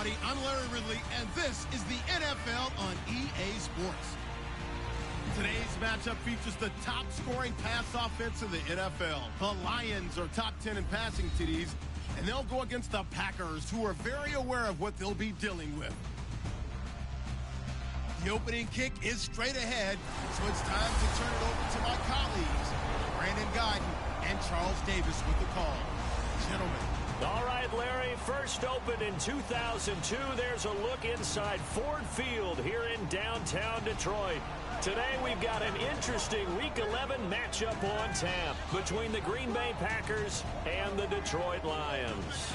everybody. I'm Larry Ridley, and this is the NFL on EA Sports. Today's matchup features the top-scoring pass offense in the NFL. The Lions are top 10 in passing TDs, and they'll go against the Packers, who are very aware of what they'll be dealing with. The opening kick is straight ahead, so it's time to turn it over to my colleagues, Brandon Guyton and Charles Davis with the call. Gentlemen. All right, Larry, first opened in 2002. There's a look inside Ford Field here in downtown Detroit. Today we've got an interesting Week 11 matchup on tap between the Green Bay Packers and the Detroit Lions.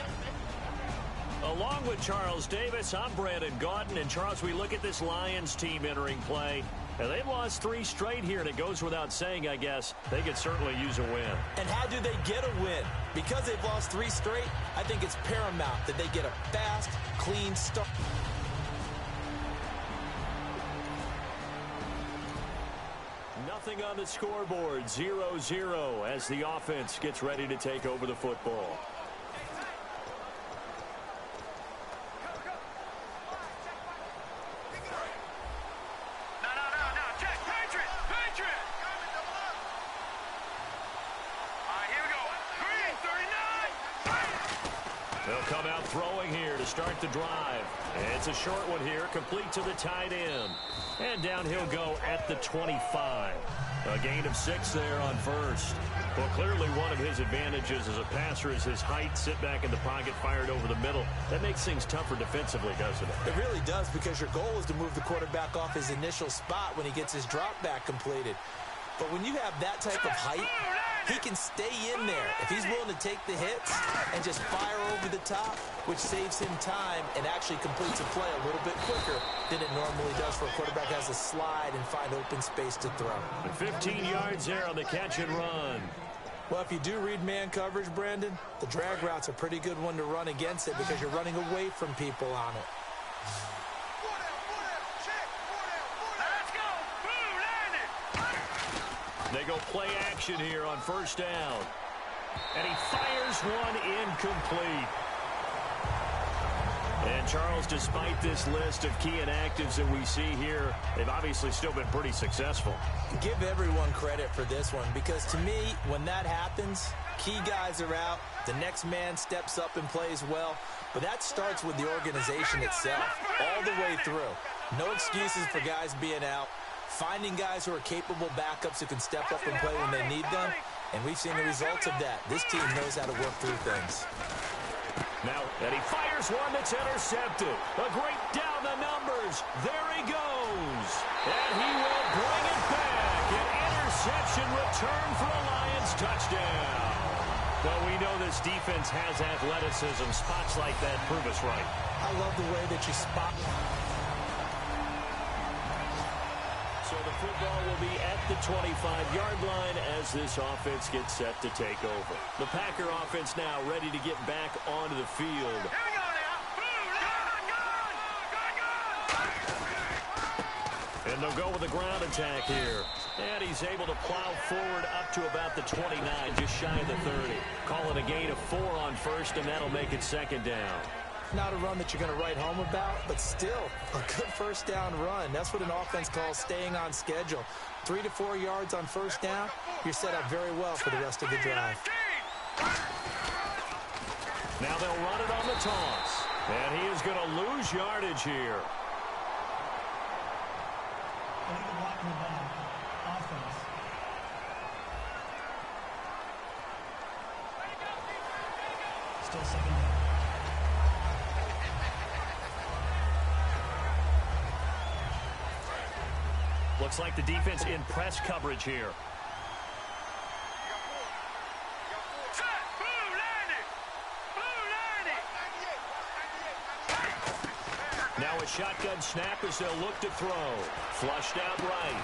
Along with Charles Davis, I'm Brandon Guyton. And Charles, we look at this Lions team entering play. And they've lost 3 straight here, and it goes without saying, I guess, they could certainly use a win. And how do they get a win? Because they've lost 3 straight, I think it's paramount that they get a fast, clean start. Nothing on the scoreboard, 0-0 as the offense gets ready to take over the football. They'll come out throwing here to start the drive. It's a short one here, complete to the tight end. And down he'll go at the 25. A gain of 6 there on first. Well, clearly one of his advantages as a passer is his height. Sit back in the pocket, fired over the middle. That makes things tougher defensively, doesn't it? It really does, because your goal is to move the quarterback off his initial spot when he gets his drop back completed. But when you have that type of height, he can stay in there if he's willing to take the hits and just fire over the top, which saves him time and actually completes a play a little bit quicker than it normally does for a quarterback has to slide and find open space to throw. 15 yards there on the catch and run. Well, if you do read man coverage, Brandon, the drag route's a pretty good one to run against it because you're running away from people on it. They go play action here on first down. And he fires one incomplete. And Charles, despite this list of key inactives that we see here, they've obviously still been pretty successful. Give everyone credit for this one, because to me, when that happens, key guys are out, the next man steps up and plays well, but that starts with the organization itself, all the way through. No excuses for guys being out. Finding guys who are capable backups who can step up and play when they need them, and we've seen the results of that. This team knows how to work through things. Now, and he fires one that's intercepted. A great down the numbers. There he goes. And he will bring it back. An interception return for a Lions touchdown. Well, we know this defense has athleticism. Spots like that prove us right. I love the way that you spot. So the football will be at the 25-yard line as this offense gets set to take over. The Packer offense now ready to get back onto the field. Here we go now. And they'll go with the ground attack here. And he's able to plow forward up to about the 29, just shy of the 30. Calling a gain of 4 on first, and that'll make it second down. Not a run that you're going to write home about, but still a good first down run. That's what an offense calls staying on schedule. 3 to 4 yards on first down, you're set up very well for the rest of the drive. Now they'll run it on the toss, and he is going to lose yardage here. Still second down. Looks like the defense in press coverage here. Now a shotgun snap as they'll look to throw. Flushed out right.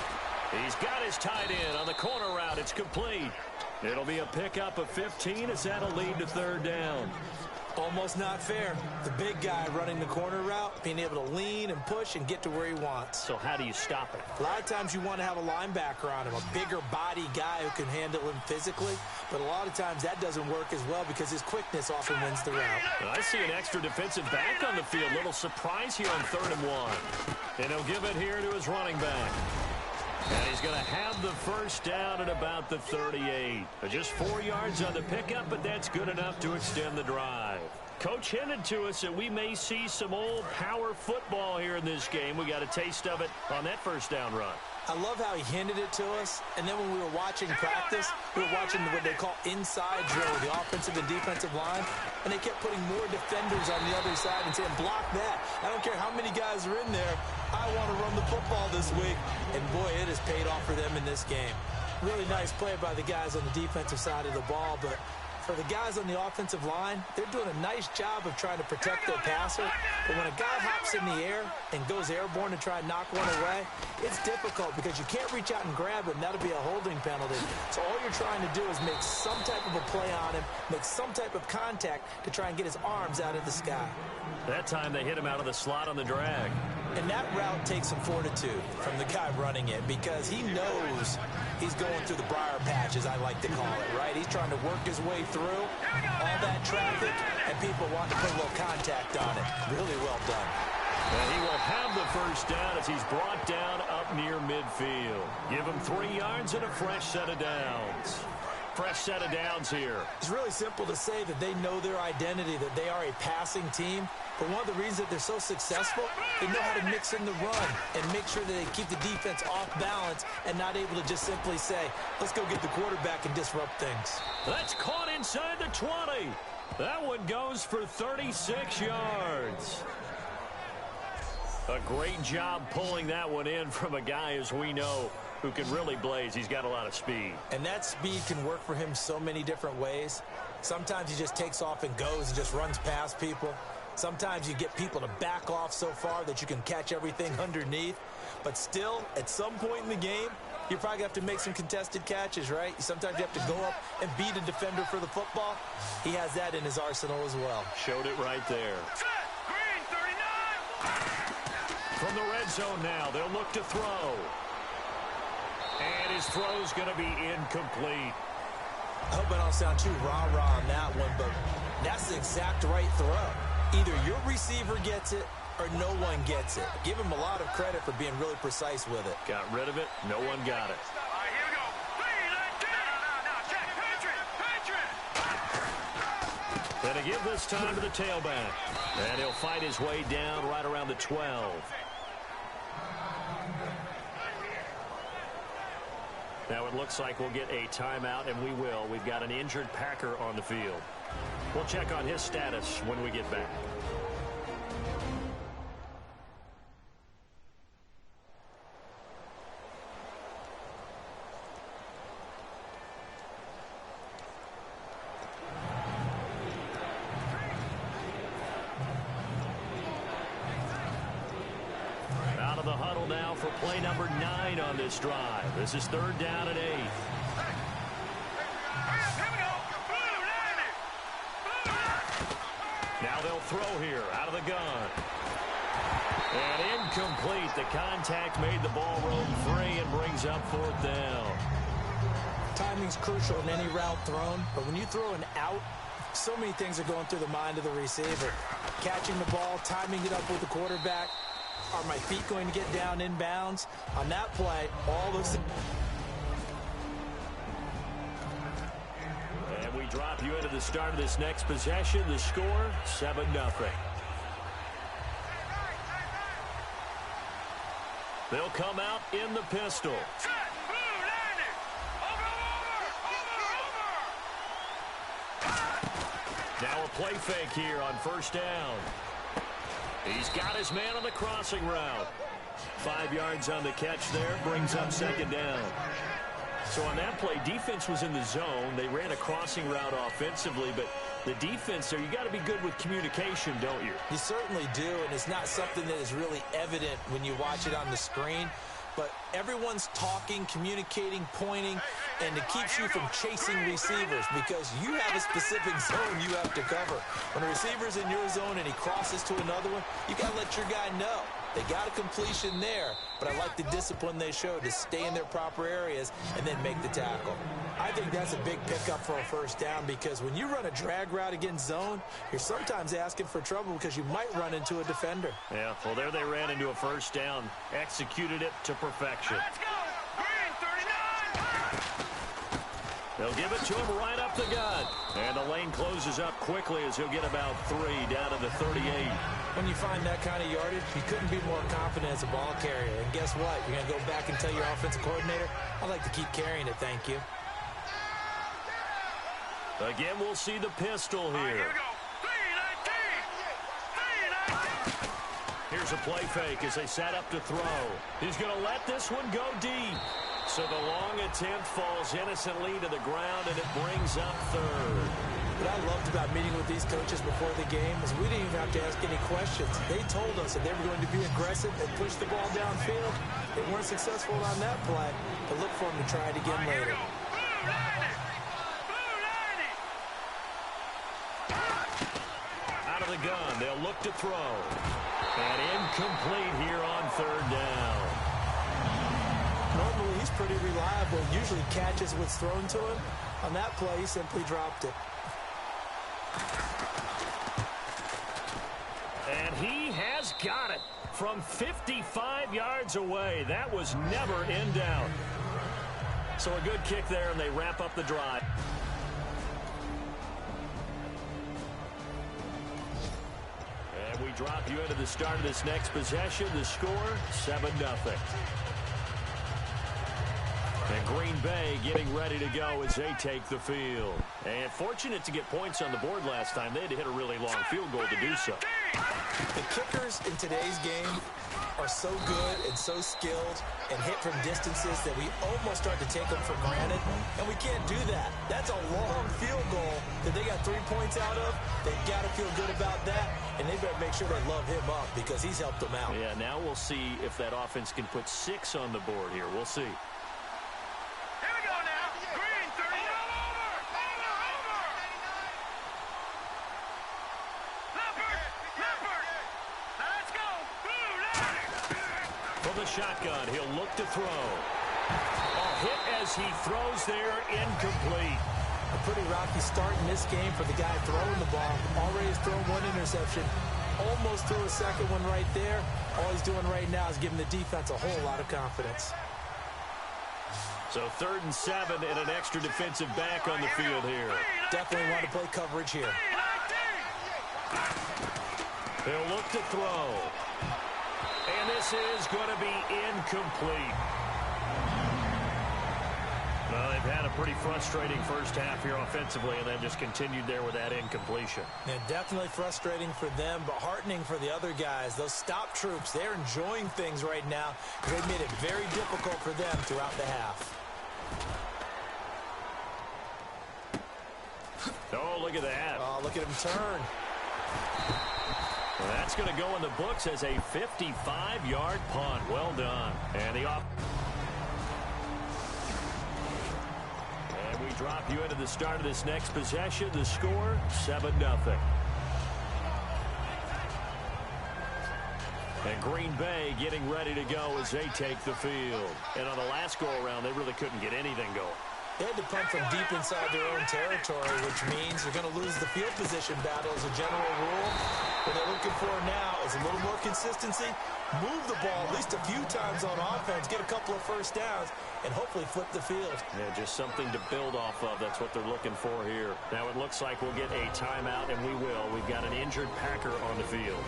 He's got his tight end on the corner route. It's complete. It'll be a pickup of 15 as that'll lead to third down. Almost not fair. The big guy running the corner route, being able to lean and push and get to where he wants. So how do you stop it? A lot of times you want to have a linebacker on him, a bigger body guy who can handle him physically, but a lot of times that doesn't work as well because his quickness often wins the route. I see an extra defensive back on the field. Little surprise here on 3rd and 1. And he'll give it here to his running back. And he's going to have the first down at about the 38. Just 4 yards on the pickup, but that's good enough to extend the drive. Coach hinted to us that we may see some old power football here in this game. We got a taste of it on that first down run. I love how he hinted it to us, and then when we were watching practice, we were watching what they call inside drill, the offensive and defensive line, and they kept putting more defenders on the other side and saying, block that. I don't care how many guys are in there. I want to run the football this week. And, boy, it has paid off for them in this game. Really nice play by the guys on the defensive side of the ball, but for the guys on the offensive line, they're doing a nice job of trying to protect their passer. But when a guy hops in the air and goes airborne to try and knock one away, it's difficult because you can't reach out and grab him. That'll be a holding penalty. So all you're trying to do is make some type of a play on him, make some type of contact to try and get his arms out of the sky. That time they hit him out of the slot on the drag. And that route takes some fortitude from the guy running it because he knows he's going through the briar patch, as I like to call it, right? He's trying to work his way through all that traffic, and people want to put a little contact on it. Really well done. And he will have the first down as he's brought down up near midfield. Give him 3 yards and a fresh set of downs. Fresh set of downs here. It's really simple to say that they know their identity, that they are a passing team. But one of the reasons that they're so successful, they know how to mix in the run and make sure that they keep the defense off balance and not able to just simply say, let's go get the quarterback and disrupt things. That's caught inside the 20. That one goes for 36 yards. A great job pulling that one in from a guy, as we know, who can really blaze. He's got a lot of speed. And that speed can work for him so many different ways. Sometimes he just takes off and goes and just runs past people. Sometimes you get people to back off so far that you can catch everything underneath. But still, at some point in the game, you probably have to make some contested catches, right? Sometimes you have to go up and beat a defender for the football. He has that in his arsenal as well. Showed it right there. Green 39. From the red zone now, they'll look to throw. And his throw's going to be incomplete. I hope I don't sound too rah-rah on that one, but that's the exact right throw. Either your receiver gets it or no one gets it. Give him a lot of credit for being really precise with it. Got rid of it. No one got it. All right, here we go. 3, 9, 10. Now, check. Patriot. And to give this time to the tailback. And he'll fight his way down right around the 12. Now it looks like we'll get a timeout, and we will. We've got an injured Packer on the field. We'll check on his status when we get back. Out of the huddle now for play number 9 on this drive. This is 3rd down and 8. Now they'll throw here out of the gun. And incomplete. The contact made the ball roam free and brings up 4th down. Timing's crucial in any route thrown, but when you throw an out, so many things are going through the mind of the receiver. Catching the ball, timing it up with the quarterback. Are my feet going to get down in bounds? On that play, all those... And we drop you into the start of this next possession. The score, 7-0. They'll come out in the pistol. Now a play fake here on 1st down. He's got his man on the crossing route. 5 yards on the catch there, brings up 2nd down. So on that play, defense was in the zone. They ran a crossing route offensively, but the defense there, you got to be good with communication, don't you? You certainly do, and it's not something that is really evident when you watch it on the screen. but everyone's talking, communicating, pointing, and it keeps you from chasing receivers because you have a specific zone you have to cover. When a receiver's in your zone and he crosses to another one, you got to let your guy know. They got a completion there, but I like the discipline they showed to stay in their proper areas and then make the tackle. I think that's a big pickup for a first down because when you run a drag route against zone, you're sometimes asking for trouble because you might run into a defender. Yeah, well, there they ran into a first down, executed it to perfection. Let's go! Green 39! They'll give it to him right up the gut. And the lane closes up quickly as he'll get about 3 down to the 38. When you find that kind of yardage, you couldn't be more confident as a ball carrier. And guess what? You're going to go back and tell your offensive coordinator, I'd like to keep carrying it, thank you. Again, we'll see the pistol here. Here we go. 3-19! 3-19! Here's a play fake as they set up to throw. He's going to let this one go deep. So the long attempt falls innocently to the ground, and it brings up third. What I loved about meeting with these coaches before the game is we didn't even have to ask any questions. They told us that they were going to be aggressive and push the ball downfield. They weren't successful on that play, but look for them to try it again Here we later. go. Blue 90! Out of the gun, they'll look to throw. And incomplete here on third down. Normally, he's pretty reliable. Usually catches what's thrown to him. On that play, he simply dropped it. And he has got it from 55 yards away. That was never in doubt. So a good kick there, and they wrap up the drive. And we drop you into the start of this next possession. The score, 7-0. And Green Bay getting ready to go as they take the field. And fortunate to get points on the board last time. They had to hit a really long field goal to do so. The kickers in today's game are so good and so skilled and hit from distances that we almost start to take them for granted, and we can't do that. That's a long field goal that they got 3 points out of. They've got to feel good about that, and they better make sure they love him up because he's helped them out. Yeah, now we'll see if that offense can put 6 on the board here. We'll see. Here we go now. Green 30. Leopard. Let's go. Blue 90. From the shotgun, he'll look to throw. A hit as he throws there, incomplete. A pretty rocky start in this game for the guy throwing the ball. Already has thrown 1 interception. Almost threw a second one right there. All he's doing right now is giving the defense a whole lot of confidence. So 3rd and 7 and an extra defensive back on the field here. Definitely want to play coverage here. He'll look to throw. And this is going to be incomplete. Well, they've had a pretty frustrating first half here offensively, and then just continued there with that incompletion. Yeah, definitely frustrating for them, but heartening for the other guys. Those stop troops, they're enjoying things right now. They've made it very difficult for them throughout the half. Oh, look at that. Oh, look at him turn. Well, that's going to go in the books as a 55-yard punt. Well done. And the And we drop you into the start of this next possession. The score, 7-0. And Green Bay getting ready to go as they take the field. And on the last go-around, they really couldn't get anything going. They had to punt from deep inside their own territory, which means you're going to lose the field position battle as a general rule. What they're looking for now is a little more consistency, move the ball at least a few times on offense, get a couple of first downs, and hopefully flip the field. Yeah, just something to build off of. That's what they're looking for here. Now it looks like we'll get a timeout, and we will. We've got an injured Packer on the field.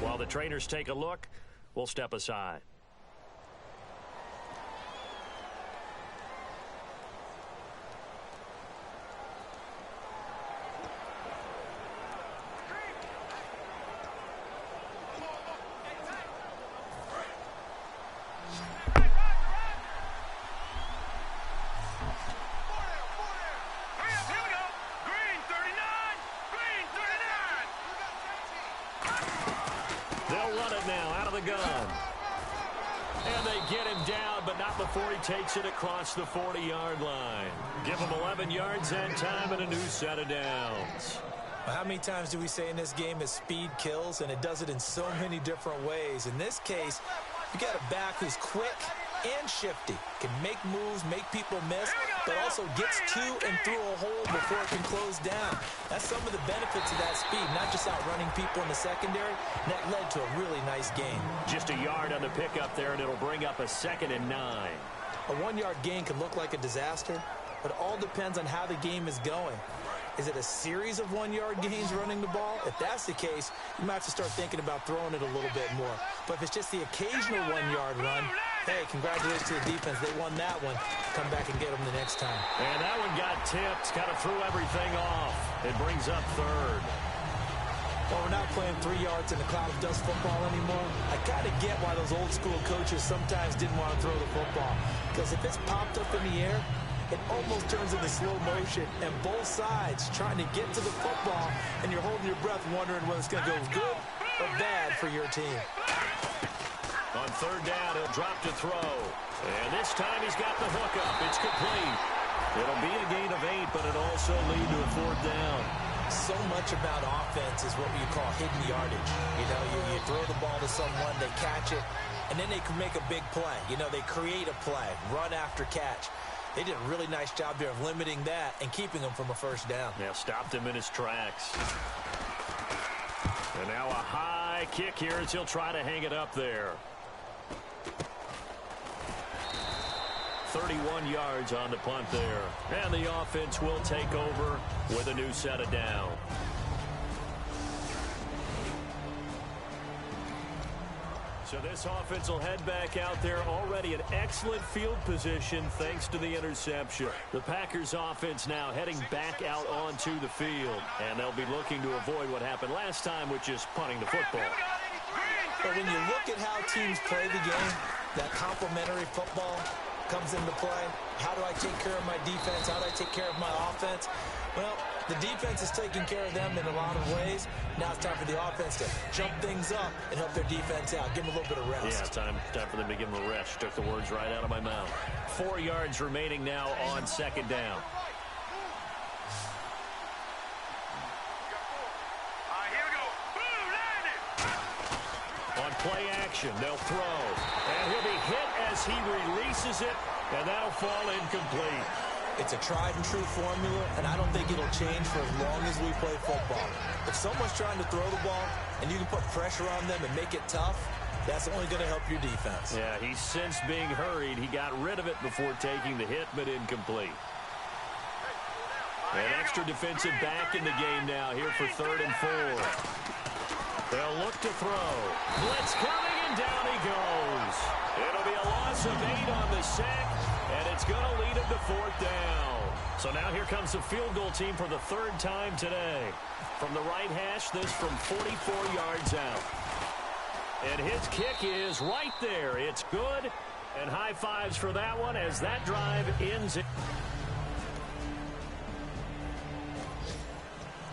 While the trainers take a look, we'll step aside. And they get him down, but not before he takes it across the 40-yard line. Give him 11 yards that time and a new set of downs. Well, how many times do we say in this game that speed kills, and it does it in so many different ways? In this case, you got a back who's quick and shifty, can make moves, make people miss, but also gets to and through a hole before it can close down. That's some of the benefits of that speed, not just outrunning people in the secondary. And that led to a really nice gain. Just a yard on the pickup there, and it'll bring up a 2nd and 9. A 1-yard gain can look like a disaster, but it all depends on how the game is going. Is it a series of 1-yard gains running the ball? If that's the case, you might have to start thinking about throwing it a little bit more. But if it's just the occasional 1-yard run, hey, congratulations to the defense. They won that one. Come back and get them the next time. And that one got tipped, kind of threw everything off. It brings up 3rd. Well, we're not playing 3 yards in a cloud of dust football anymore. I kind of get why those old school coaches sometimes didn't want to throw the football. Because if it's popped up in the air, it almost turns into slow motion, and both sides trying to get to the football, and you're holding your breath wondering whether it's going to go good or bad for your team. On 3rd down, he'll drop to throw. And this time he's got the hook up. It's complete. It'll be a gain of 8, but it'll also lead to a 4th down. So much about offense is what you call hidden yardage. You know, you throw the ball to someone, they catch it, and then they can make a big play. You know, they create a play, run after catch. They did a really nice job there of limiting that and keeping him from a 1st down. Yeah, stopped him in his tracks. And now a high kick here as he'll try to hang it up there. 31 yards on the punt there. And the offense will take over with a new set of down. So this offense will head back out there, already in excellent field position thanks to the interception. The Packers offense now heading back out onto the field. And they'll be looking to avoid what happened last time, which is punting the football. But when you look at how teams play the game, that complementary football comes into play. How do I take care of my defense? How do I take care of my offense? Well, the defense is taking care of them in a lot of ways. Now it's time for the offense to jump things up and help their defense out. Give them a little bit of rest. Yeah, time for them to give them a rest. Took the words right out of my mouth. 4 yards remaining now on 2nd down. On play action, they'll throw. And he'll be hit as he releases it, and that'll fall incomplete. It's a tried-and-true formula, and I don't think it'll change for as long as we play football. If someone's trying to throw the ball, and you can put pressure on them and make it tough, that's only going to help your defense. Yeah, he's since being hurried. He got rid of it before taking the hit, but incomplete. An extra defensive back in the game now here for 3rd and 4. They'll look to throw. Blitz coming, and down he goes. It'll be a loss of 8 on the sack, and it's going to lead him to 4th down. So now here comes the field goal team for the 3rd time today. From the right hash, this from 44 yards out. And his kick is right there. It's good, and high fives for that one as that drive ends it.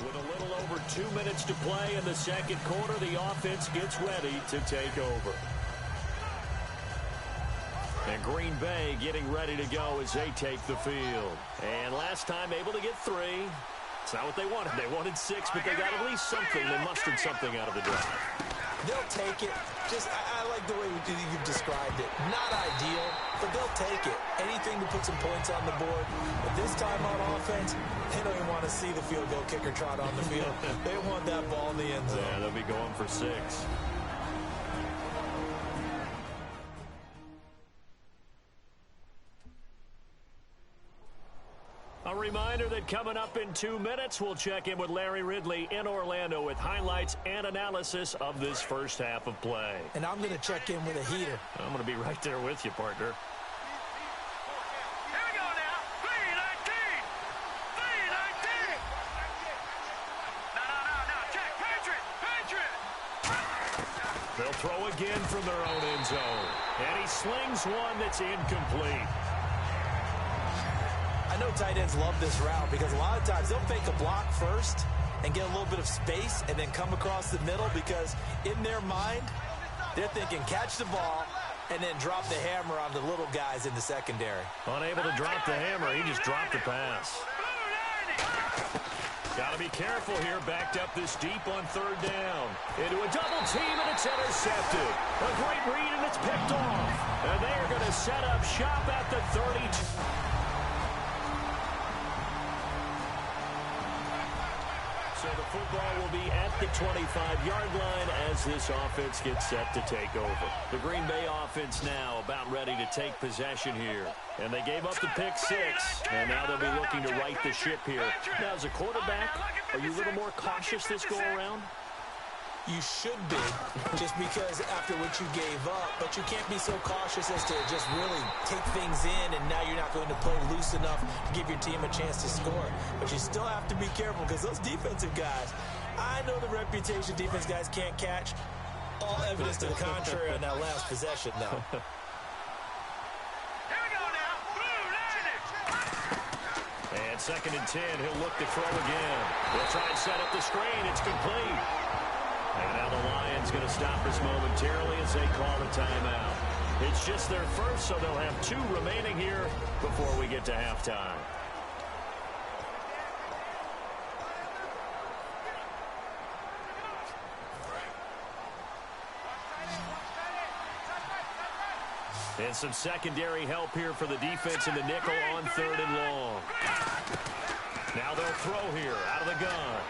With a little over 2 minutes to play in the 2nd quarter, the offense gets ready to take over. And Green Bay getting ready to go as they take the field. And last time able to get 3. It's not what they wanted. They wanted 6, but they got at least something. They mustered something out of the drive. They'll take it. I like the way you've described it. Not ideal, but they'll take it. Anything to put some points on the board. But this time on offense, they don't even want to see the field goal kicker trot on the field. They want that ball in the end zone. Yeah, they'll be going for 6. A reminder that coming up in 2 minutes, we'll check in with Larry Ridley in Orlando with highlights and analysis of this first half of play. And I'm going to check in with a heater. I'm going to be right there with you, partner. Here we go now. 319. 319. No. Check. Patriot. They'll throw again from their own end zone. And he slings one that's incomplete. I know tight ends love this route because a lot of times they'll fake a block first and get a little bit of space and then come across the middle because in their mind, they're thinking catch the ball, and then drop the hammer on the little guys in the secondary. Unable to drop the hammer, he just dropped the pass. Got to be careful here, backed up this deep on third down. Into a double team, and it's intercepted. A great read, and it's picked off. And they are going to set up shop at the 32. So the football will be at the 25-yard line as this offense gets set to take over. The Green Bay offense now about ready to take possession here. And they gave up the pick six, and now they'll be looking to right the ship here. Now, as a quarterback, are you a little more cautious this go-around? You should be, just because after what you gave up, but you can't be so cautious as to just really take things in, and now you're not going to play loose enough to give your team a chance to score. But you still have to be careful, because those defensive guys, I know the reputation defense guys can't catch. All evidence to the contrary on that last possession, though. And 2nd and 10, he'll look to throw again. He'll try and set up the screen. It's complete. And now the Lions going to stop us momentarily as they call a timeout. It's just their first, so they'll have 2 remaining here before we get to halftime. And some secondary help here for the defense in the nickel on 3rd and long. Now they'll throw here out of the gun.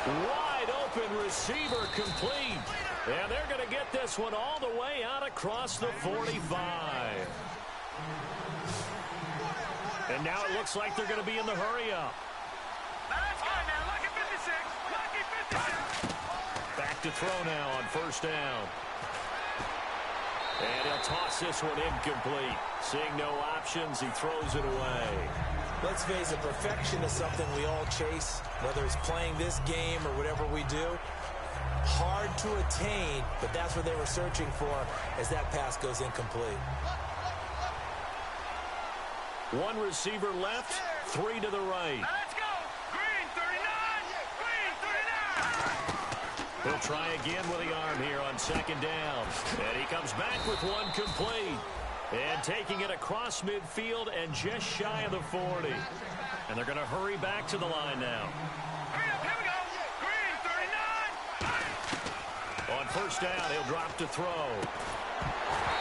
Wide open receiver complete. And they're going to get this one all the way out across the 45. And now it looks like they're going to be in the hurry up. Back to throw now on 1st down. And he'll toss this one incomplete. Seeing no options, he throws it away. Let's face it, perfection is something we all chase, whether it's playing this game or whatever we do. Hard to attain, but that's what they were searching for as that pass goes incomplete. 1 receiver left, 3 to the right. Let's go! Green 39! Green 39! He'll try again with the arm here on 2nd down. And he comes back with 1 complete. And taking it across midfield and just shy of the 40. And they're going to hurry back to the line now. Hurry up, here we go! Green 39! On 1st down, he'll drop to throw.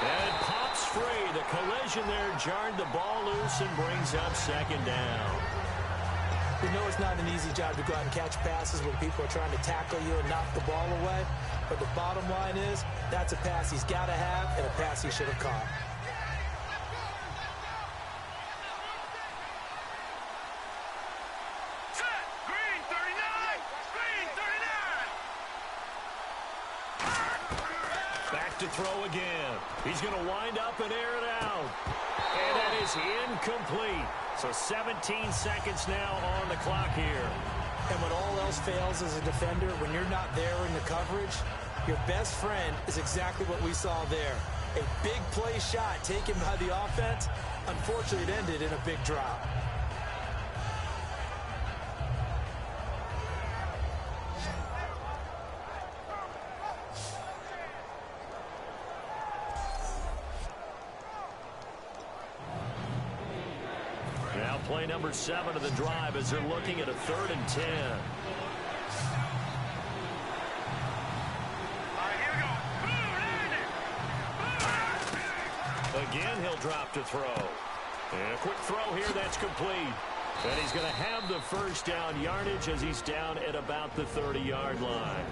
And it pops free. The collision there jarred the ball loose and brings up 2nd down. We know it's not an easy job to go out and catch passes when people are trying to tackle you and knock the ball away. But the bottom line is, that's a pass he's got to have and a pass he should have caught. To throw again. He's going to wind up and air it out. And that is incomplete. So 17 seconds now on the clock here. And when all else fails as a defender, when you're not there in the coverage, your best friend is exactly what we saw there. A big play shot taken by the offense. Unfortunately, it ended in a big drop. Play number 7 of the drive as they're looking at a 3rd and 10. Again, he'll drop to throw. And a quick throw here, that's complete. And he's going to have the 1st down yardage as he's down at about the 30-yard line.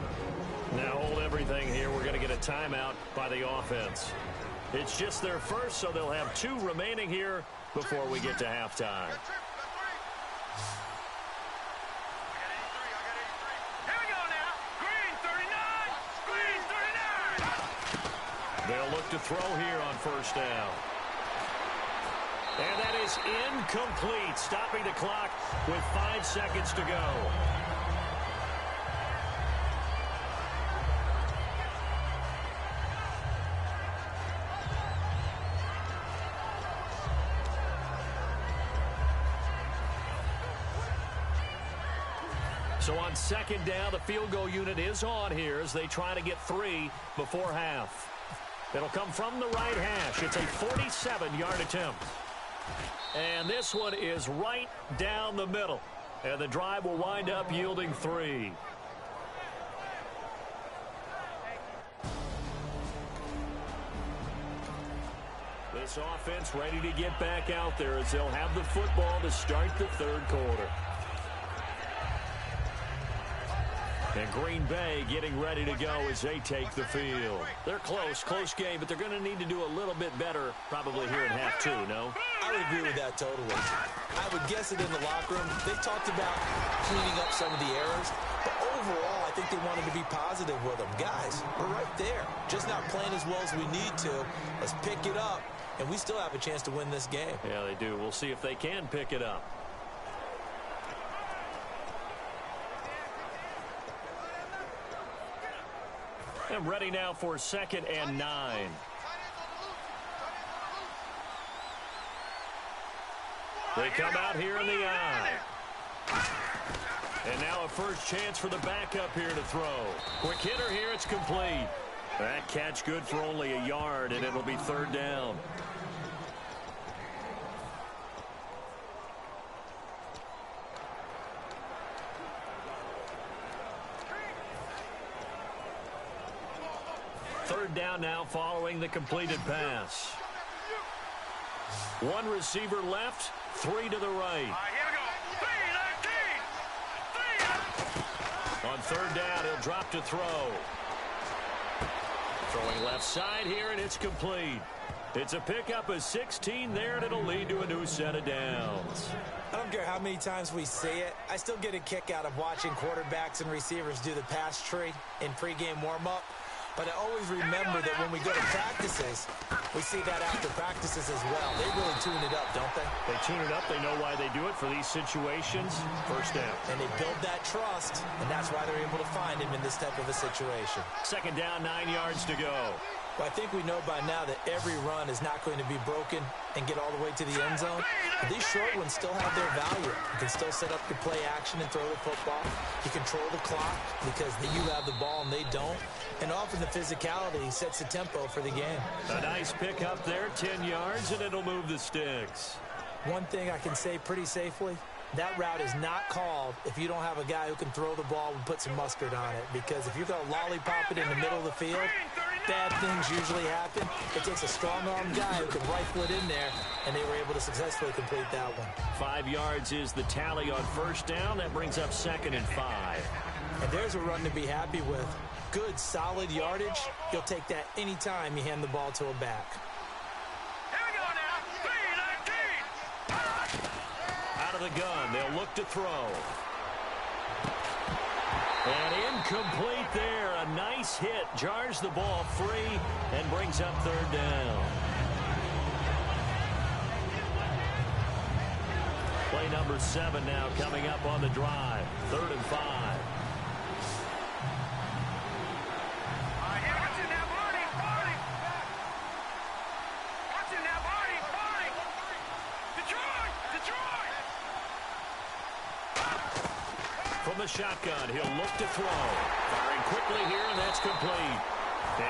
Now hold everything here. We're going to get a timeout by the offense. It's just their first, so they'll have 2 remaining here before we get to halftime. Here we go now. Green 39! Green 39! They'll look to throw here on 1st down. And that is incomplete, stopping the clock with 5 seconds to go. So on 2nd down, the field goal unit is on here as they try to get 3 before half. It'll come from the right hash. It's a 47-yard attempt. And this one is right down the middle. And the drive will wind up yielding 3. This offense ready to get back out there as they'll have the football to start the third quarter. And Green Bay getting ready to go as they take the field. They're close game, but they're going to need to do a little bit better probably here in half 2, no? I would agree with that totally. I would guess it in the locker room. They talked about cleaning up some of the errors, but overall, I think they wanted to be positive with them. Guys, we're right there. Just not playing as well as we need to. Let's pick it up, and we still have a chance to win this game. Yeah, they do. We'll see if they can pick it up. And ready now for 2nd and 9. They come out here in the eye. And now a first chance for the backup here to throw. Quick hitter here, it's complete. That catch good for only a yard, and it'll be 3rd down. Third down now following the completed pass. One receiver left, 3 to the right. Here we go. 3, 19. On 3rd down, he'll drop to throw. Throwing left side here, and it's complete. It's a pickup of 16 there, and it'll lead to a new set of downs. I don't care how many times we see it. I still get a kick out of watching quarterbacks and receivers do the pass tree in pregame warm-up. But I always remember that when we go to practices, we see that after practices as well. They really tune it up, don't they? They tune it up. They know why they do it for these situations. First down. And they build that trust, and that's why they're able to find him in this type of a situation. 2nd down, 9 yards to go. Well, I think we know by now that every run is not going to be broken and get all the way to the end zone. But these short ones still have their value. You can still set up your play action and throw the football. You control the clock because you have the ball and they don't. And often the physicality sets the tempo for the game. A nice pickup there, 10 yards, and it'll move the sticks. One thing I can say pretty safely, that route is not called if you don't have a guy who can throw the ball and put some mustard on it. Because if you're going to lollipop it in the middle of the field, bad things usually happen. It takes a strong-armed guy who can rifle it in there, and they were able to successfully complete that one. 5 yards is the tally on 1st down. That brings up 2nd and 5. And there's a run to be happy with. Good, solid yardage. You'll take that any time you hand the ball to a back. Here we go now. 3, 19. Out of the gun, they'll look to throw. And incomplete there. A nice hit. Jars the ball free and brings up 3rd down. Play number 7 now coming up on the drive. 3rd and 5. From the shotgun, he'll look to throw. Firing quickly here, and that's complete.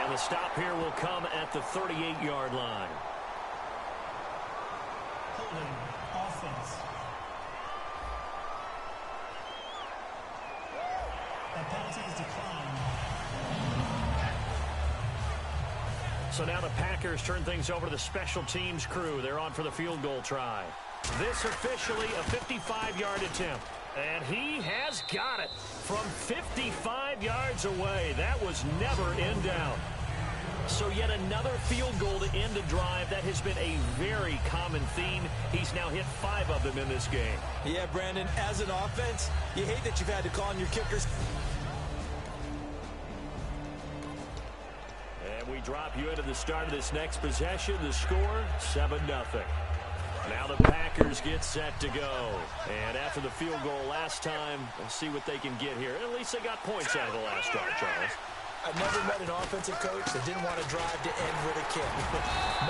And the stop here will come at the 38-yard line. Holding offense. That penalty is declined. So now the Packers turn things over to the special teams crew. They're on for the field goal try. This officially a 55-yard attempt. And he has got it from 55 yards away. That was never in doubt. So yet another field goal to end a drive. That has been a very common theme. He's now hit 5 of them in this game. Yeah, Brandon, as an offense, you hate that you've had to call on your kickers. And we drop you into the start of this next possession. The score, 7-0. Now the Packers get set to go. And after the field goal last time, we'll see what they can get here. At least they got points out of the last drive, Charles. I've never met an offensive coach that didn't want to drive to end with a kick.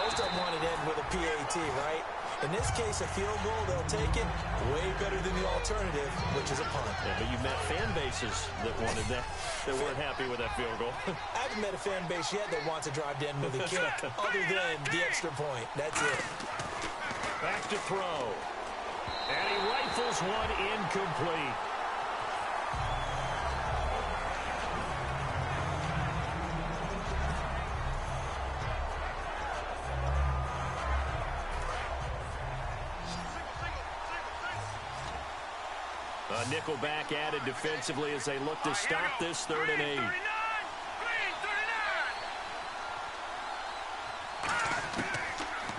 Most of them wanted to end with a PAT, right? In this case, a field goal, they'll take it way better than the alternative, which is a punt. Yeah, but you've met fan bases that wanted that weren't happy with that field goal. I haven't met a fan base yet that wants to drive to end with a kick other than the extra point. That's it. Back to throw. And he rifles one incomplete. A nickelback added defensively as they look to stop this 3rd and 8.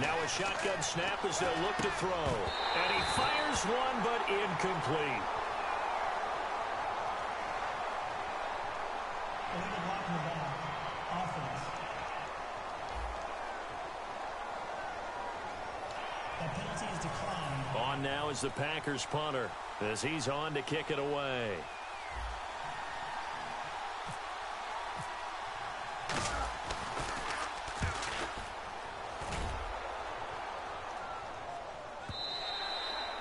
Now a shotgun snap as they'll look to throw. And he fires one, but incomplete. Illegal block in the back. Offense. That penalty is declined. On now is the Packers punter as he's on to kick it away.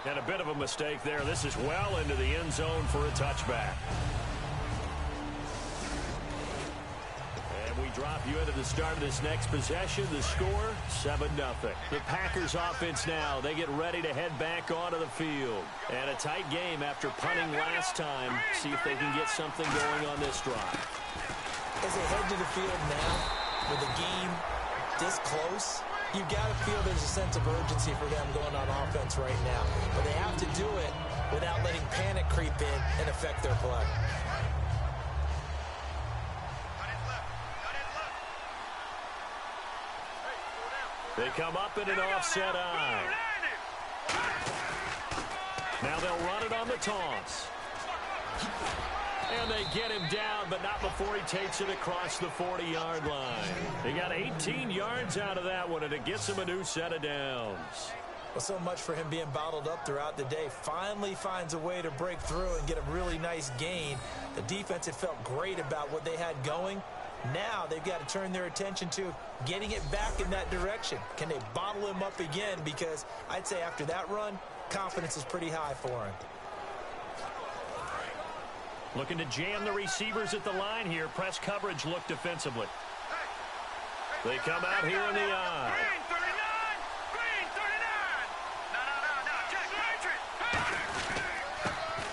And a bit of a mistake there. This is well into the end zone for a touchback. And we drop you into the start of this next possession. The score, 7-0. The Packers offense now, they get ready to head back onto the field. And a tight game after punting last time. See if they can get something going on this drive. As they head to the field now, with the game this close, you've got to feel there's a sense of urgency for them going on offense right now. But they have to do it without letting panic creep in and affect their play. They come up in an offset eye. Now they'll run it on the toss. And they get him down, but not before he takes it across the 40-yard line. They got 18 yards out of that one, and it gets him a new set of downs. Well, so much for him being bottled up throughout the day. Finally finds a way to break through and get a really nice gain. The defense had felt great about what they had going. Now they've got to turn their attention to getting it back in that direction. Can they bottle him up again? Because I'd say after that run, confidence is pretty high for him. Looking to jam the receivers at the line here. Press coverage look defensively. They come out here in the eye.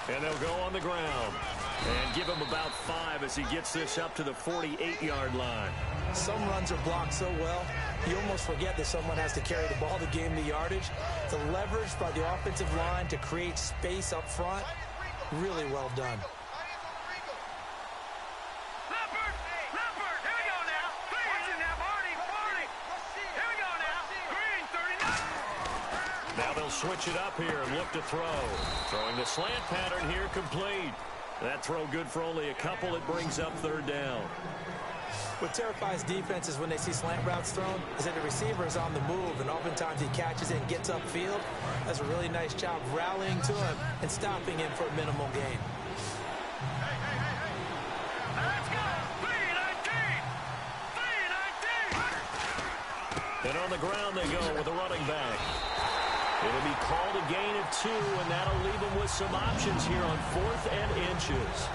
And they'll go on the ground. And give him about 5 as he gets this up to the 48-yard line. Some runs are blocked so well, you almost forget that someone has to carry the ball to gain the yardage. The leverage by the offensive line to create space up front, really well done. Now they'll switch it up here and look to throw. Throwing the slant pattern here complete. That throw good for only a couple. It brings up 3rd down. What terrifies defenses when they see slant routes thrown is that the receiver is on the move, and oftentimes he catches it and gets upfield. Does a really nice job rallying to him and stopping him for a minimal gain. And on the ground they go with a running back. It'll be called a gain of 2, and that'll leave them with some options here on 4th and inches.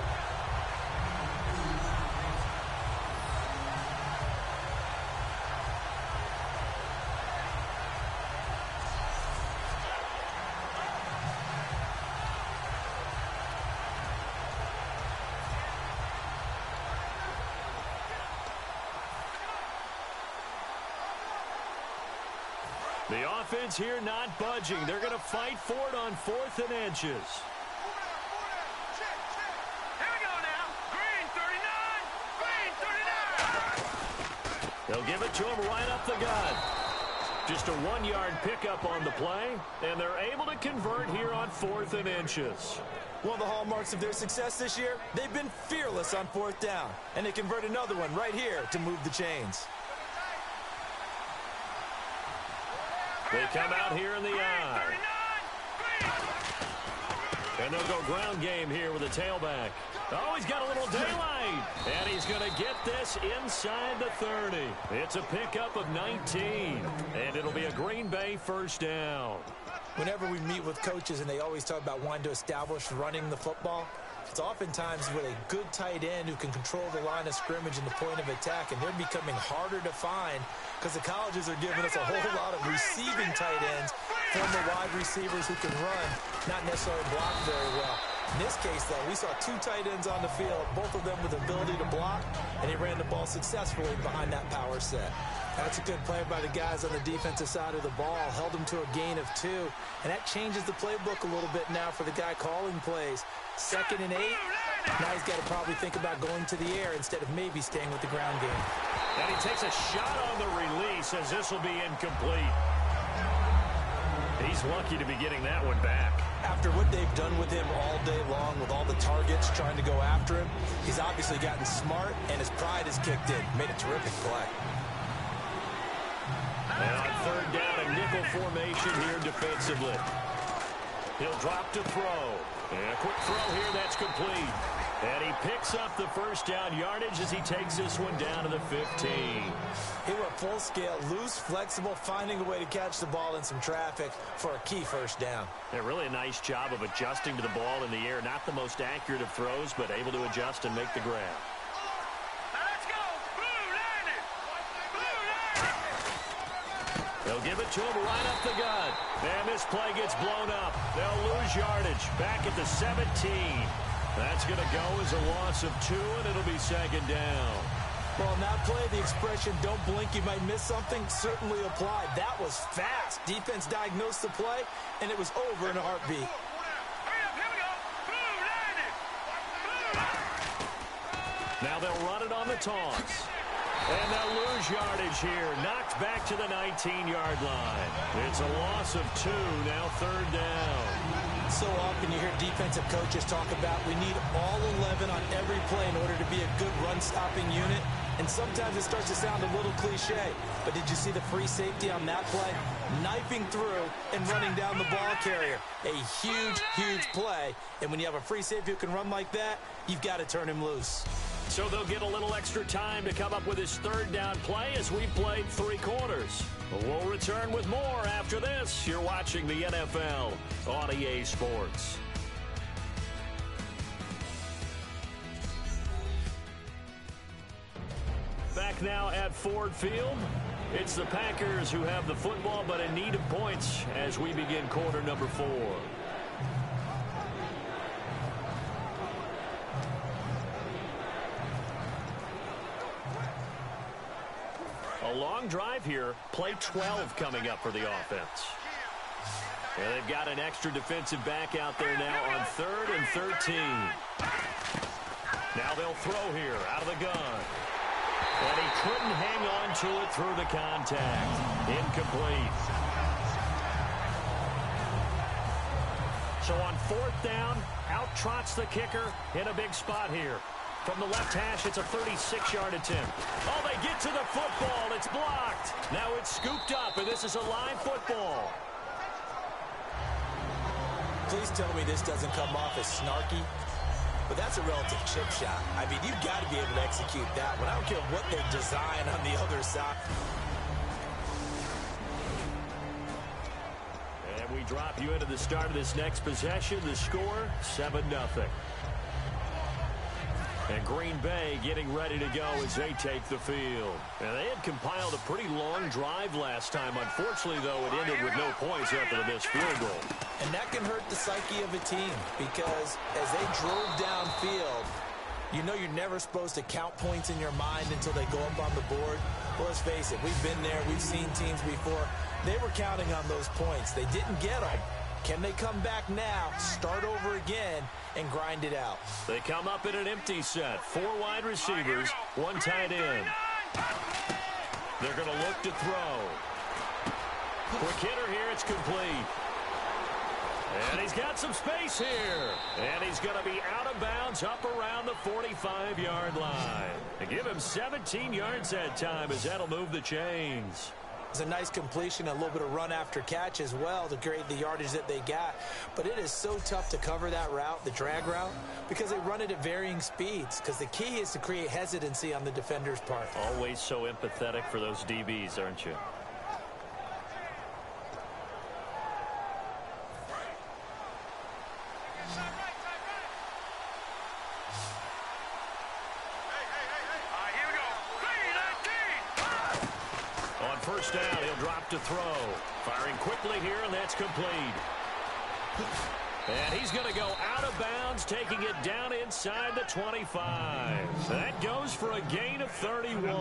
The offense here not budging. They're going to fight for it on 4th and inches. Here we go now. Green 39. Green 39. They'll give it to him right up the gut. Just a 1-yard pickup on the play, and they're able to convert here on 4th and inches. One of the hallmarks of their success this year, they've been fearless on 4th down, and they convert another one right here to move the chains. They come out here in the eye. And they'll go ground game here with a tailback. Oh, he's got a little daylight. And he's going to get this inside the 30. It's a pickup of 19. And it'll be a Green Bay first down. Whenever we meet with coaches and they always talk about wanting to establish running the football, it's oftentimes with a good tight end who can control the line of scrimmage and the point of attack, and they're becoming harder to find because the colleges are giving us a whole lot of receiving tight ends, former wide receivers who can run, not necessarily block very well. In this case, though, we saw two tight ends on the field, both of them with the ability to block, and they ran the ball successfully behind that power set. That's a good play by the guys on the defensive side of the ball. Held them to a gain of 2, and that changes the playbook a little bit now for the guy calling plays. 2nd and 8. Now he's got to probably think about going to the air instead of maybe staying with the ground game. And he takes a shot on the release as this will be incomplete. He's lucky to be getting that one back. After what they've done with him all day long with all the targets trying to go after him, he's obviously gotten smart and his pride has kicked in. Made a terrific play. And on 3rd down, a nickel formation here defensively. He'll drop to throw. And a quick throw here, that's complete. And he picks up the first down yardage as he takes this one down to the 15. He went full scale, loose, flexible, finding a way to catch the ball in some traffic for a key first down. Yeah, really a nice job of adjusting to the ball in the air. Not the most accurate of throws, but able to adjust and make the grab. Let's go! Blue landed! Blue landed! They'll give it to him right up the gut. And this play gets blown up. They'll lose yardage back at the 17. That's going to go as a loss of 2, and it'll be 2nd down. Well, in that play, the expression, don't blink, you might miss something, certainly applied. That was fast. Defense diagnosed the play, and it was over in a heartbeat. Hurry up, here we go! Blue landed! Blue! Now they'll run it on the taunts. And they'll lose yardage here. Knocked back to the 19-yard line. It's a loss of 2, now 3rd down. So often you hear defensive coaches talk about we need all 11 on every play in order to be a good run-stopping unit. And sometimes it starts to sound a little cliche. But did you see the free safety on that play? Knifing through and running down the ball carrier. A huge, huge play. And when you have a free safety who can run like that, you've got to turn him loose. So they'll get a little extra time to come up with his 3rd down play as we played 3 quarters. We'll return with more after this. You're watching the NFL on EA Sports. Back now at Ford Field. It's the Packers who have the football but in need of points as we begin quarter number 4. A long drive here. Play 12 coming up for the offense. And they've got an extra defensive back out there now on 3rd and 13. Now they'll throw here out of the gun. And he couldn't hang on to it through the contact. Incomplete. So on 4th down, out trots the kicker in a big spot here. From the left hash, it's a 36-yard attempt. Oh, they get to the football. It's blocked. Now it's scooped up, and this is a live football. Please tell me this doesn't come off as snarky. But that's a relative chip shot. I mean, you've got to be able to execute that one. I don't care what they design on the other side. And we drop you into the start of this next possession. The score, 7-0. And Green Bay getting ready to go as they take the field. And they had compiled a pretty long drive last time. Unfortunately, though, it ended with no points after the missed field goal. And that can hurt the psyche of a team because as they drove downfield, you know you're never supposed to count points in your mind until they go up on the board. Well, let's face it, we've been there. We've seen teams before. They were counting on those points. They didn't get them. Can they come back now, start over again, and grind it out? They come up in an empty set. 4 wide receivers, 1 tight end. They're going to look to throw. Quick hitter here, it's complete. And he's got some space here. And he's going to be out of bounds up around the 45-yard line. They give him 17 yards that time as that'll move the chains. It's a nice completion, a little bit of run after catch as well to create the yardage that they got. But it is so tough to cover that route, the drag route, because they run it at varying speeds. Because the key is to create hesitancy on the defender's part. Always so empathetic for those DBs, aren't you? First down, he'll drop to throw. Firing quickly here, and that's complete. And he's going to go out of bounds, taking it down inside the 25. That goes for a gain of 31.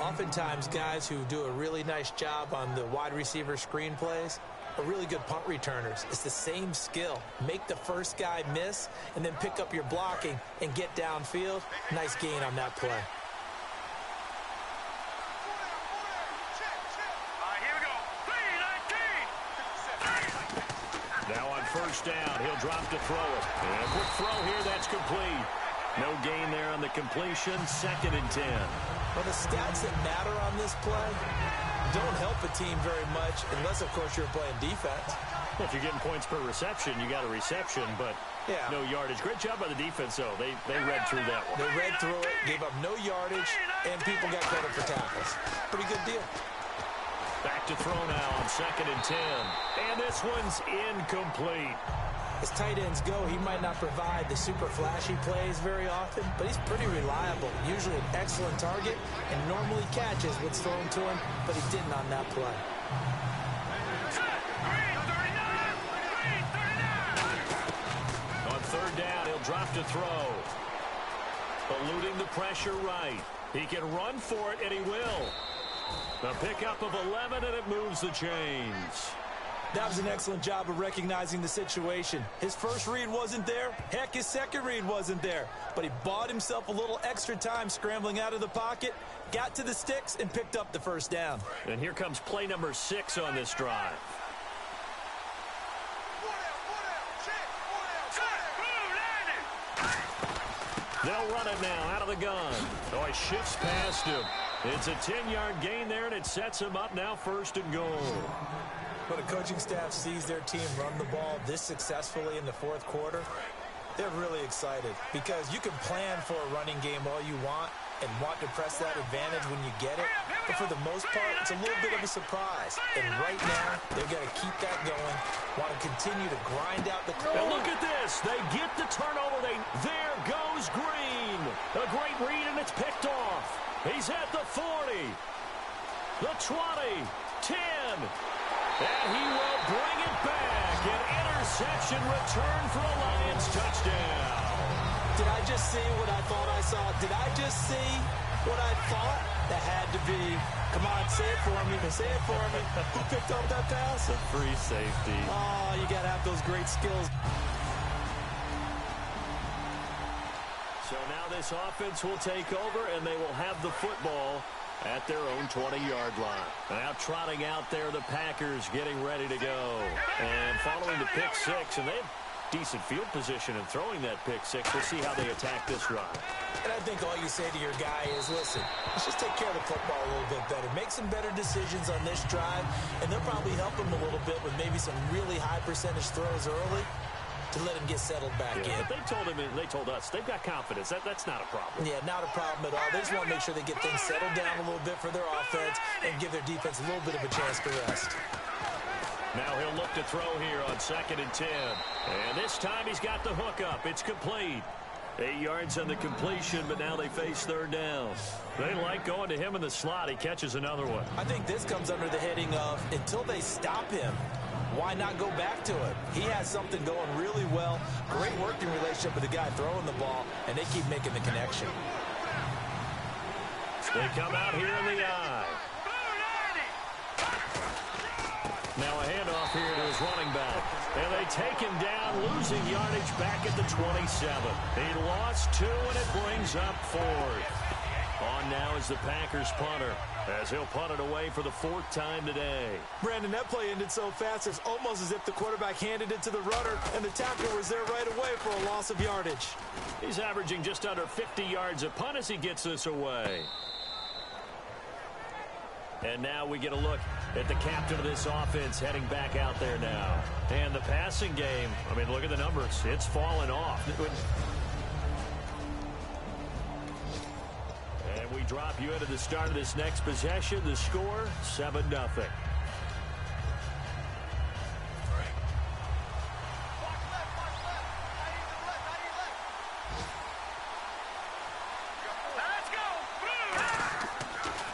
Oftentimes, guys who do a really nice job on the wide receiver screen plays are really good punt returners. It's the same skill. Make the first guy miss, and then pick up your blocking and get downfield. Nice gain on that play. Now on first down, he'll drop to throw it. And a quick throw here, that's complete. No gain there on the completion, 2nd and 10. Well, the stats that matter on this play don't help a team very much unless, of course, you're playing defense. Well, if you're getting points per reception, you got a reception, but no yardage. Great job by the defense, though. They read through that one. They read through it, gave up no yardage, and people got credit for tackles. Pretty good deal. Back to throw now on 2nd and 10. And this one's incomplete. As tight ends go, he might not provide the super flashy plays very often, but he's pretty reliable. Usually an excellent target and normally catches what's thrown to him, but he didn't on that play. On 3rd down, he'll drop to throw. Eluding the pressure right. He can run for it, and he will. The pickup of 11, and it moves the chains. That was an excellent job of recognizing the situation. His first read wasn't there. Heck, his second read wasn't there. But he bought himself a little extra time scrambling out of the pocket, got to the sticks, and picked up the first down. And here comes play number 6 on this drive. They'll run it now out of the gun. Oh, he shifts past him. It's a 10-yard gain there, and it sets him up now 1st and goal. When a coaching staff sees their team run the ball this successfully in the 4th quarter, they're really excited because you can plan for a running game all you want and want to press that advantage when you get it. But for the most part, it's a little bit of a surprise. And right now, they're going to keep that going, want to continue to grind out the clock. And look at this. They get the turnover. There goes Green. A great read, and it's picked off. He's at the 40, the 20, 10, and he will bring it back. An interception return for a Lions touchdown. Did I just see what I thought I saw? Did I just see what I thought? That had to be. Come on, say it for me. Say it for me. Who picked up that pass? A free safety. Oh, you got to have those great skills. So now this offense will take over, and they will have the football at their own 20-yard line. Now trotting out there, the Packers getting ready to go. And following the pick 6, and they have decent field position in throwing that pick 6. We'll see how they attack this drive. And I think all you say to your guy is, listen, let's just take care of the football a little bit better. Make some better decisions on this drive, and they'll probably help him a little bit with maybe some really high percentage throws early to let him get settled back in. But they told us they've got confidence. That's not a problem. Yeah, not a problem at all. They just want to make sure they get things settled down a little bit for their offense and give their defense a little bit of a chance to rest. Now he'll look to throw here on 2nd and 10. And this time he's got the hook up. It's complete. 8 yards on the completion, but now they face 3rd down. They like going to him in the slot. He catches another one. I think this comes under the heading of until they stop him, why not go back to it? He has something going really well. Great working relationship with the guy throwing the ball, and they keep making the connection. They come out here in the eye. Now a handoff here to his running back. And they take him down, losing yardage back at the 27. He lost 2, and it brings up 4th. On now is the Packers punter, as he'll punt it away for the 4th time today. Brandon, that play ended so fast, it's almost as if the quarterback handed it to the runner, and the tackler was there right away for a loss of yardage. He's averaging just under 50 yards a punt as he gets this away. And now we get a look at the captain of this offense heading back out there now. And the passing game, I mean, look at the numbers. It's fallen off. And we drop you into the start of this next possession. The score, 7-0.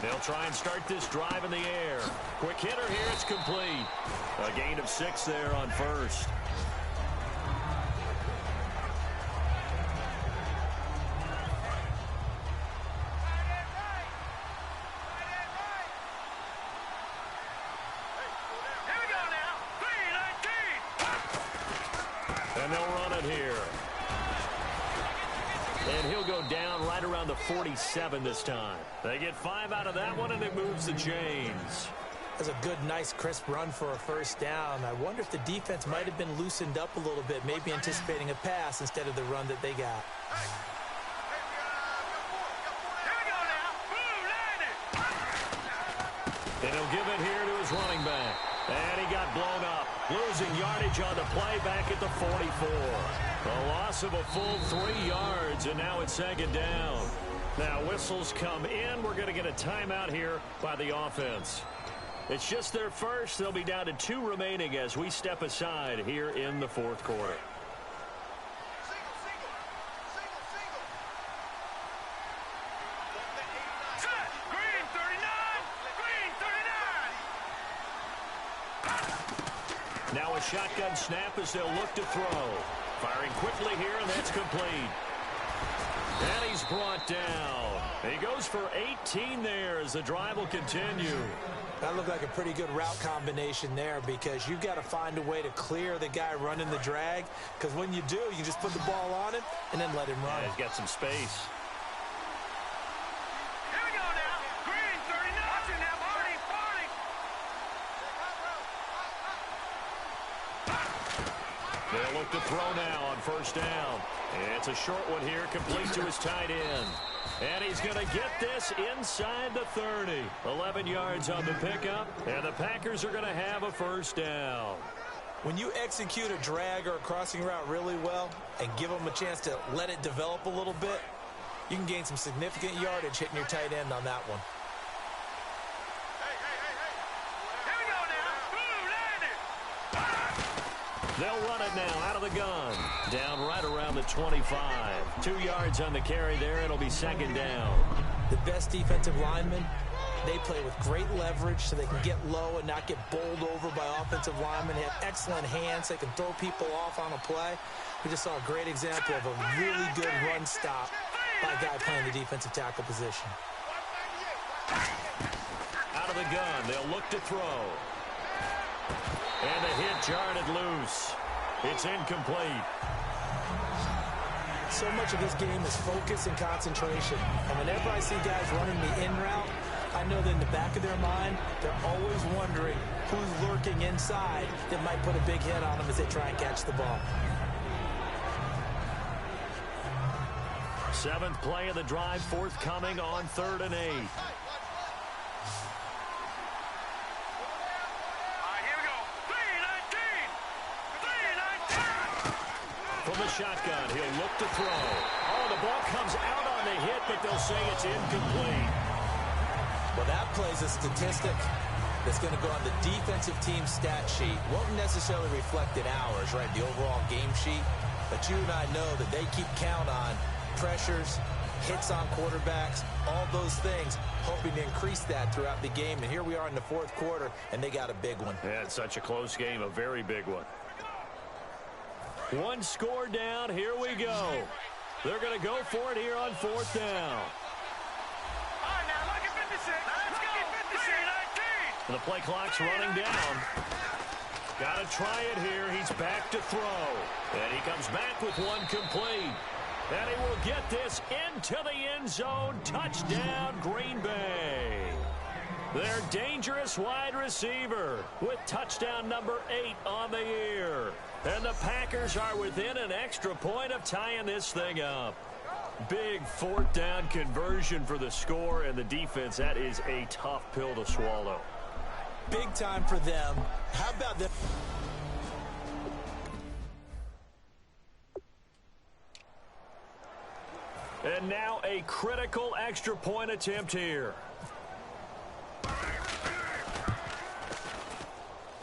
They'll try and start this drive in the air. Quick hitter here, it's complete. A gain of 6 there on first. Here we go now. 3-19. And they'll run it here. And he'll go down right around the 47 this time. They get 5 out of that one, and it moves the chains. That's a good, nice, crisp run for a first down. I wonder if the defense might have been loosened up a little bit, maybe anticipating a pass instead of the run that they got. Here we go now. And he'll give it here to his running back. And he got blown up, losing yardage on the play back at the 44. A loss of a full 3 yards, and now it's 2nd down. Now whistles come in. We're going to get a timeout here by the offense. It's just their first. They'll be down to 2 remaining as we step aside here in the 4th quarter. Set. Green 39. Green 39. Now a shotgun snap as they'll look to throw. Firing quickly here, and that's complete. And he's brought down. He goes for 18 there as the drive will continue. That looked like a pretty good route combination there because you've got to find a way to clear the guy running the drag, because when you do, you just put the ball on him and then let him run. Yeah, he's got some space. Here we go now. Green 39. Watching now. 40. They'll look to throw now on first down. It's a short one here, complete to his tight end. And he's going to get this inside the 30. 11 yards on the pickup, and the Packers are going to have a first down. When you execute a drag or a crossing route really well and give them a chance to let it develop a little bit, you can gain some significant yardage hitting your tight end on that one. Here we go now. They'll run it now out of the gun. Down right around the 25. 2 yards on the carry there. It'll be 2nd down. The best defensive linemen, they play with great leverage so they can get low and not get bowled over by offensive linemen. They have excellent hands. They can throw people off on a play. We just saw a great example of a really good run stop by a guy playing the defensive tackle position. Out of the gun. They'll look to throw. And the hit jarred it loose. It's incomplete. So much of this game is focus and concentration. And whenever I see guys running the in route, I know that in the back of their mind, they're always wondering who's lurking inside that might put a big hit on them as they try and catch the ball. 7th play of the drive, forthcoming on 3rd and 8. From the shotgun, he'll look to throw. Oh, the ball comes out on the hit, but they'll say it's incomplete. Well, that plays a statistic that's going to go on the defensive team stat sheet. Won't necessarily reflect in ours, right, the overall game sheet. But you and I know that they keep count on pressures, hits on quarterbacks, all those things, hoping to increase that throughout the game. And here we are in the 4th quarter, and they got a big one. Yeah, it's such a close game, a very big one. 1 score down, here we go. They're going to go for it here on 4th down. All right, now look at 56. Let's go. 56. 19. The play clock's running down. Got to try it here. He's back to throw. And he comes back with one complete. And he will get this into the end zone. Touchdown, Green Bay. Their dangerous wide receiver with touchdown number 8 on the year. And the Packers are within an extra point of tying this thing up. Big fourth down conversion for the score, and the defense, that is a tough pill to swallow. Big time for them. How about them? And now a critical extra point attempt here.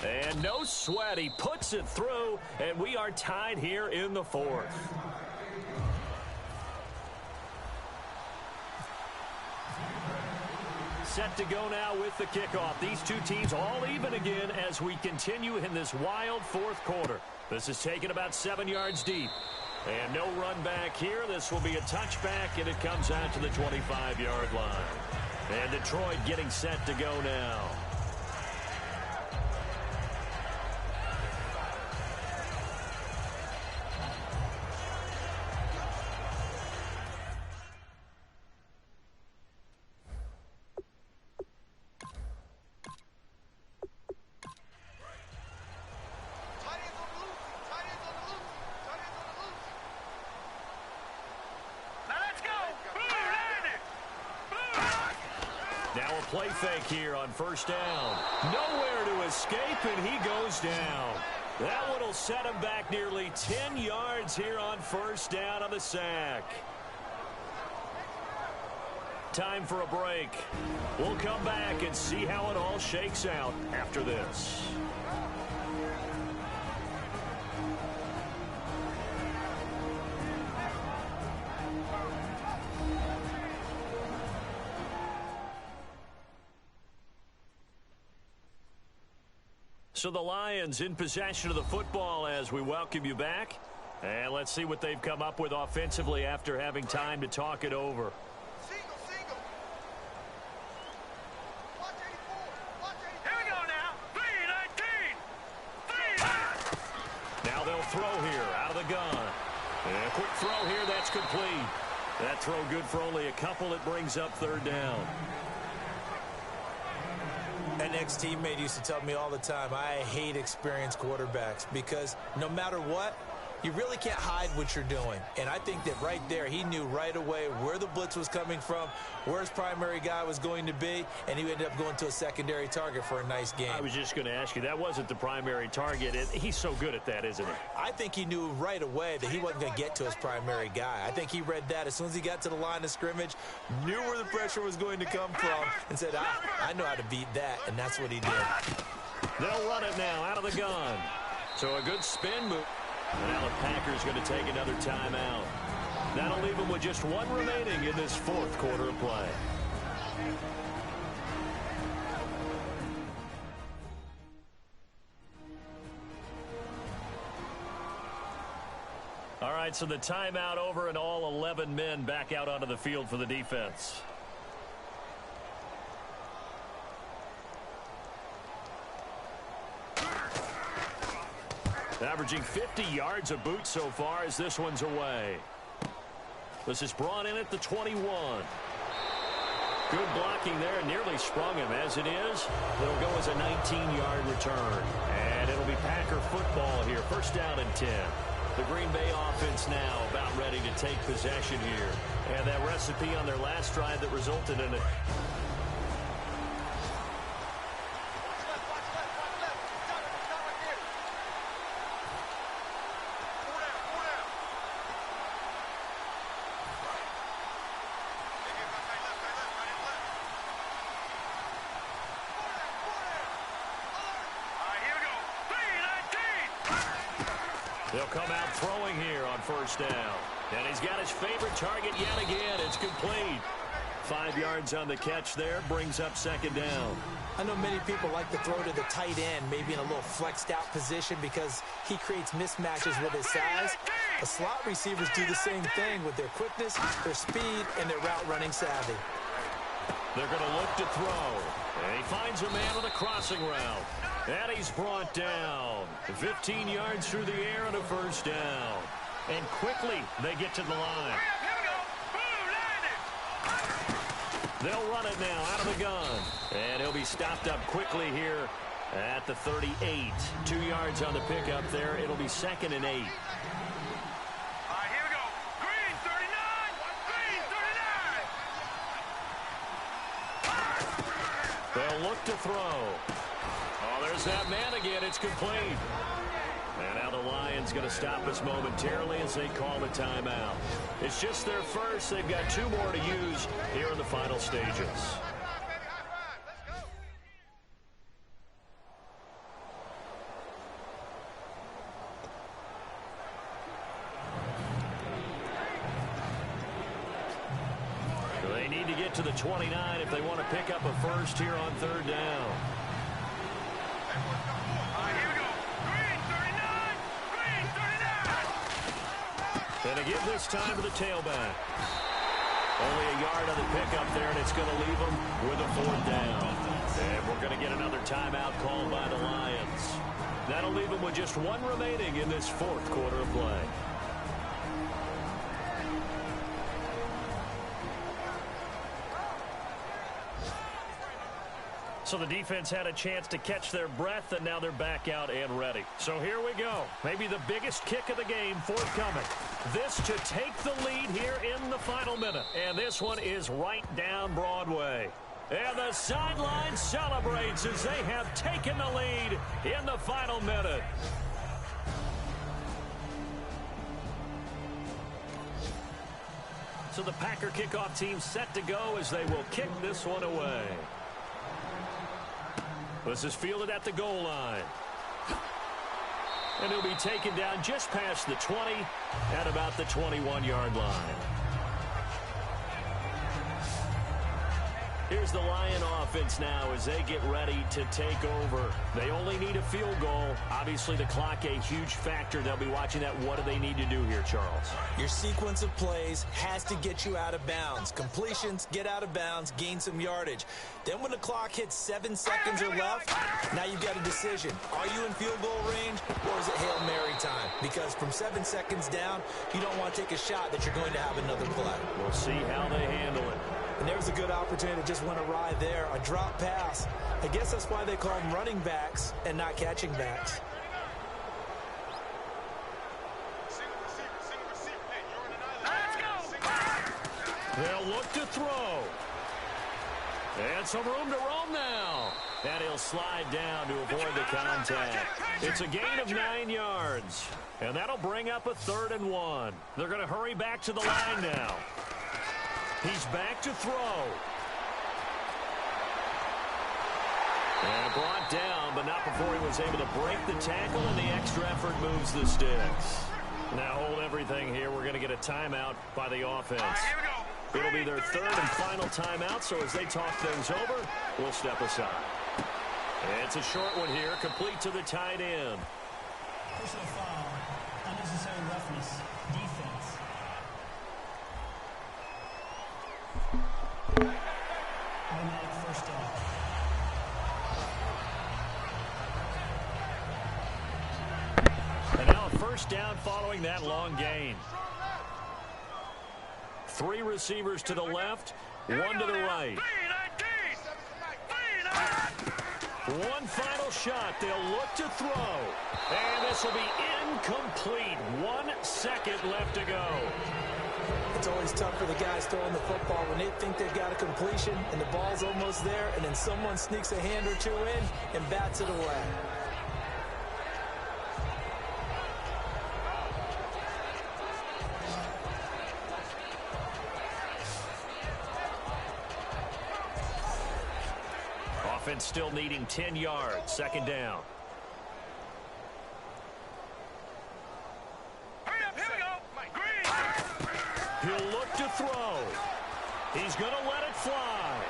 And no sweat, he puts it through, and we are tied here in the fourth. Set to go now with the kickoff. These two teams all even again as we continue in this wild fourth quarter. This is taken about 7 yards deep. And no run back here. This will be a touchback, and it comes out to the 25-yard line. And Detroit getting set to go now. Play fake here on first down. Nowhere to escape, and he goes down. That one will set him back nearly 10 yards here on first down on the sack. Time for a break. We'll come back and see how it all shakes out after this. So the Lions in possession of the football as we welcome you back. And let's see what they've come up with offensively after having time to talk it over. Single. Watch 84. Watch 84. Here we go now. 3-19. Now they'll throw here out of the gun. And a quick throw here, that's complete. That throw good for only a couple. It brings up third down. An ex-teammate used to tell me all the time, I hate experienced quarterbacks because no matter what, you really can't hide what you're doing. And I think that right there, he knew right away where the blitz was coming from, where his primary guy was going to be, and he ended up going to a secondary target for a nice game. I was just going to ask you, that wasn't the primary target. He's so good at that, isn't he? I think he knew right away that he wasn't going to get to his primary guy. I think he read that as soon as he got to the line of scrimmage, knew where the pressure was going to come from, and said, I know how to beat that, and that's what he did. They'll run it now out of the gun. So a good spin move. And now the Packers going to take another timeout. That'll leave them with just one remaining in this fourth quarter of play. All right, so the timeout over and all 11 men back out onto the field for the defense. Averaging 50 yards a boot so far as this one's away. This is brought in at the 21. Good blocking there, nearly sprung him. As it is, it'll go as a 19-yard return. And it'll be Packer football here. First down and 10. The Green Bay offense now about ready to take possession here. And that recipe on their last drive that resulted in it. They'll come out throwing here on first down. And he's got his favorite target yet again. It's complete. 5 yards on the catch there. Brings up second down. I know many people like to throw to the tight end, maybe in a little flexed out position because he creates mismatches with his size. The slot receivers do the same thing with their quickness, their speed, and their route running savvy. They're going to look to throw. And he finds a man with a crossing route. And he's brought down. 15 yards through the air and a first down. And quickly they get to the line. They'll run it now out of the gun. And he'll be stopped up quickly here at the 38. 2 yards on the pickup there. It'll be second and 8. All right, here we go. Green, 39. They'll look to throw. Oh, there's that man again. It's complete. And now the Lions going to stop us momentarily as they call the timeout. It's just their first. They've got 2 more to use here in the final stages. They need to get to the 29 if they want to pick up a first here on 3rd down. And again this time to the tailback. Only a yard on the pickup there, and it's going to leave them with a 4th down. And we're going to get another timeout called by the Lions. That'll leave them with just 1 remaining in this 4th quarter of play. So the defense had a chance to catch their breath, and now they're back out and ready. So here we go. Maybe the biggest kick of the game forthcoming. This to take the lead here in the final minute. And this one is right down Broadway. And the sideline celebrates as they have taken the lead in the final minute. So the Packer kickoff team set to go as they will kick this one away. This is fielded at the goal line. And he'll be taken down just past the 20 at about the 21-yard line. Here's the Lion offense now as they get ready to take over. They only need a field goal. Obviously, the clock a huge factor. They'll be watching that. What do they need to do here, Charles? Your sequence of plays has to get you out of bounds. Completions, get out of bounds, gain some yardage. Then when the clock hits 7 seconds or left, now you've got a decision. Are you in field goal range or is it Hail Mary time? Because from 7 seconds down, you don't want to take a shot that you're going to have another play. We'll see how they handle it. And there's a good opportunity to just went awry there. A drop pass. I guess that's why they call them running backs and not catching backs. They'll look to throw. And some room to roam now. And he'll slide down to avoid the contact. It's a gain of 9 yards. And that'll bring up a 3rd and 1. They're going to hurry back to the line now. He's back to throw. And brought down, but not before he was able to break the tackle, and the extra effort moves the sticks. Now hold everything here. We're going to get a timeout by the offense. It'll be their 3rd and final timeout, so as they talk things over, we'll step aside. It's a short one here, complete to the tight end. Personal foul, unnecessary roughness, defense. Automatic first down. And now a first down following that long gain. 3 receivers to the left, 1 to the right. One final shot. They'll look to throw. And this will be incomplete. 1 second left to go. It's always tough for the guys throwing the football when they think they've got a completion and the ball's almost there, and then someone sneaks a hand or 2 in and bats it away. Offense still needing 10 yards. 2nd down. He'll look to throw. He's going to let it fly.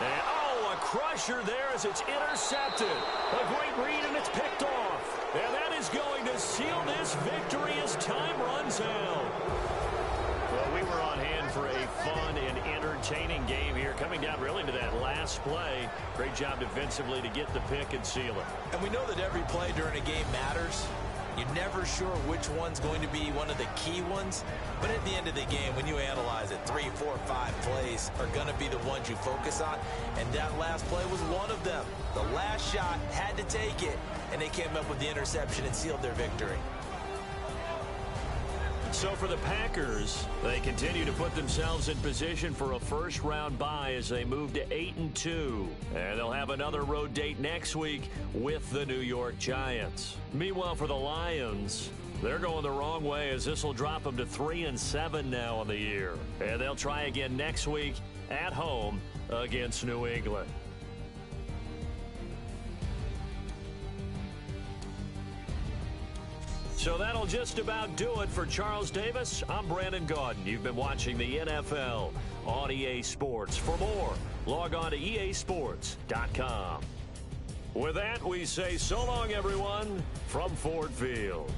And, oh, a crusher there as it's intercepted. A great read, and it's picked off. And that is going to seal this victory as time runs out. Well, we were on hand for a fun and entertaining game here, coming down really to that last play. Great job defensively to get the pick and seal it. And we know that every play during a game matters. You're never sure which one's going to be one of the key ones. But at the end of the game, when you analyze it, 3, 4, 5 plays are going to be the ones you focus on. And that last play was one of them. The last shot had to take it, and they came up with the interception and sealed their victory. So for the Packers, they continue to put themselves in position for a first-round bye as they move to 8-2. And they'll have another road date next week with the New York Giants. Meanwhile, for the Lions, they're going the wrong way as this will drop them to 3-7 now on the year. And they'll try again next week at home against New England. So that'll just about do it for Charles Davis. I'm Brandon Gaudin. You've been watching the NFL on EA Sports. For more, log on to easports.com. With that, we say so long, everyone, from Ford Field.